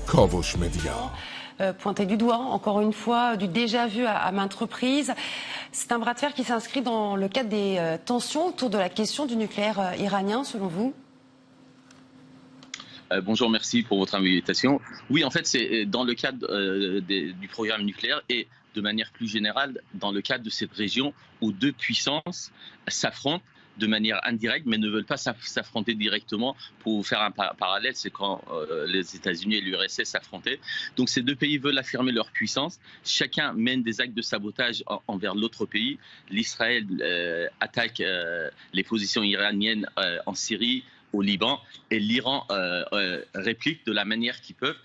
Kobush Media. Pointé du doigt, encore une fois, du déjà vu à maintes reprises. C'est un bras de fer qui s'inscrit dans le cadre des tensions autour de la question du nucléaire iranien, selon vous ? Bonjour, merci pour votre invitation. Oui, en fait, c'est dans le cadre du programme nucléaire et de manière plus générale, dans le cadre de cette région où deux puissances s'affrontent de manière indirecte, mais ne veulent pas s'affronter directement. Pour faire un parallèle, c'est quand les États-Unis et l'URSS s'affrontaient. Donc ces deux pays veulent affirmer leur puissance. Chacun mène des actes de sabotage envers l'autre pays. L'Israël attaque les positions iraniennes en Syrie, au Liban, et l'Iran réplique de la manière qu'ils peuvent.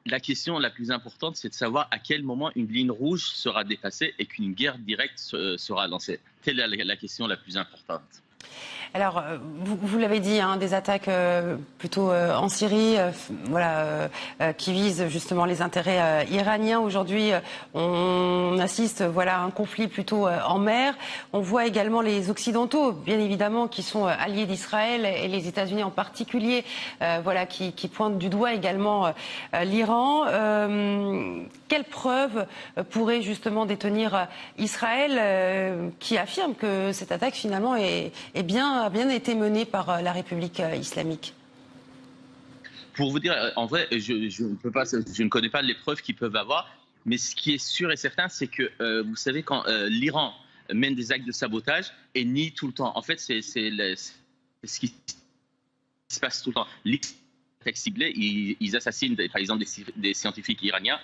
La question la plus importante, c'est de savoir à quel moment une ligne rouge sera dépassée et qu'une guerre directe sera lancée. Telle est la question la plus importante. Alors, vous l'avez dit, des attaques plutôt en Syrie, qui visent justement les intérêts iraniens. Aujourd'hui, on assiste à un conflit plutôt en mer. On voit également les Occidentaux, bien évidemment, qui sont alliés d'Israël, et les États-Unis en particulier, qui pointent du doigt également l'Iran. Quelles preuves pourrait justement détenir Israël, qui affirme que cette attaque finalement a bien été menée par la République islamique? Pour vous dire, en vrai, je ne connais pas les preuves qu'ils peuvent avoir, mais ce qui est sûr et certain, c'est que, vous savez, quand l'Iran mène des actes de sabotage et nie tout le temps, en fait, c'est ce qui se passe tout le temps. Les attaques ciblées, ils assassinent, par exemple, des scientifiques iraniens.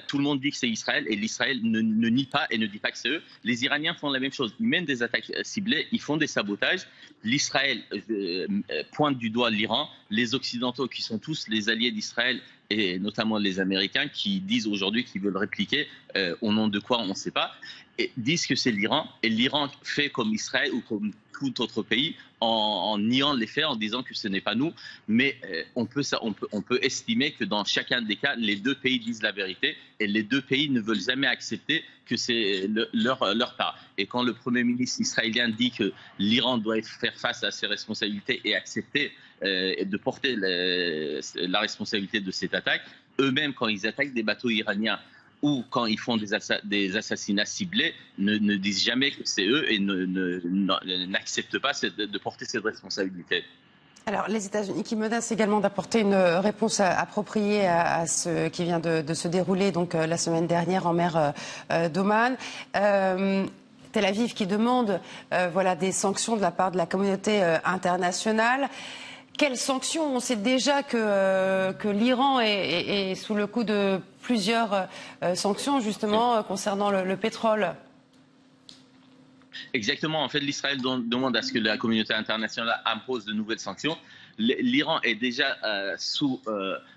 Tout le monde dit que c'est Israël et l'Israël ne nie pas et ne dit pas que c'est eux. Les Iraniens font la même chose. Ils mènent des attaques ciblées, ils font des sabotages. L'Israël pointe du doigt l'Iran. Les Occidentaux, qui sont tous les alliés d'Israël, et notamment les Américains, qui disent aujourd'hui qu'ils veulent répliquer, au nom de quoi on ne sait pas, et disent que c'est l'Iran. Et l'Iran fait comme Israël ou comme tout autre pays en niant les faits, en disant que ce n'est pas nous. Mais on peut estimer que dans chacun des cas, les deux pays disent la vérité et les deux pays ne veulent jamais accepter que c'est leur part. Et quand le Premier ministre israélien dit que l'Iran doit faire face à ses responsabilités et accepter de porter la responsabilité de cette attaque, eux-mêmes, quand ils attaquent des bateaux iraniens ou quand ils font des assassinats ciblés, ne disent jamais que c'est eux et n'acceptent pas de porter cette responsabilité. Alors, les États-Unis qui menacent également d'apporter une réponse appropriée à ce qui vient de se dérouler la semaine dernière en mer d'Oman. Tel Aviv qui demande des sanctions de la part de la communauté internationale. Quelles sanctions? On sait déjà que l'Iran est sous le coup de plusieurs sanctions, justement, concernant le pétrole. Exactement. En fait, l'Israël demande à ce que la communauté internationale impose de nouvelles sanctions. L'Iran est déjà sous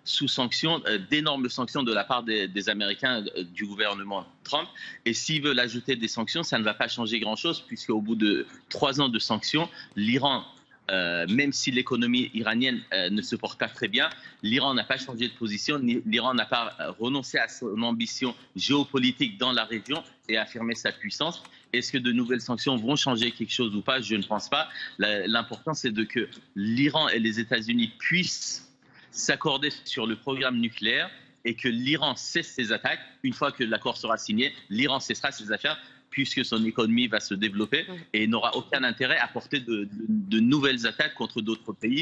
sanctions, d'énormes sanctions de la part des Américains, du gouvernement Trump. Et s'ils veulent ajouter des sanctions, ça ne va pas changer grand-chose, puisqu'au bout de 3 ans de sanctions, l'Iran, même si l'économie iranienne ne se porte pas très bien, l'Iran n'a pas changé de position, l'Iran n'a pas renoncé à son ambition géopolitique dans la région et affirmé sa puissance. Est-ce que de nouvelles sanctions vont changer quelque chose ou pas? Je ne pense pas. L'important, c'est que l'Iran et les États-Unis puissent s'accorder sur le programme nucléaire et que l'Iran cesse ses attaques. Une fois que l'accord sera signé, l'Iran cessera ses affaires, puisque son économie va se développer et n'aura aucun intérêt à porter de nouvelles attaques contre d'autres pays.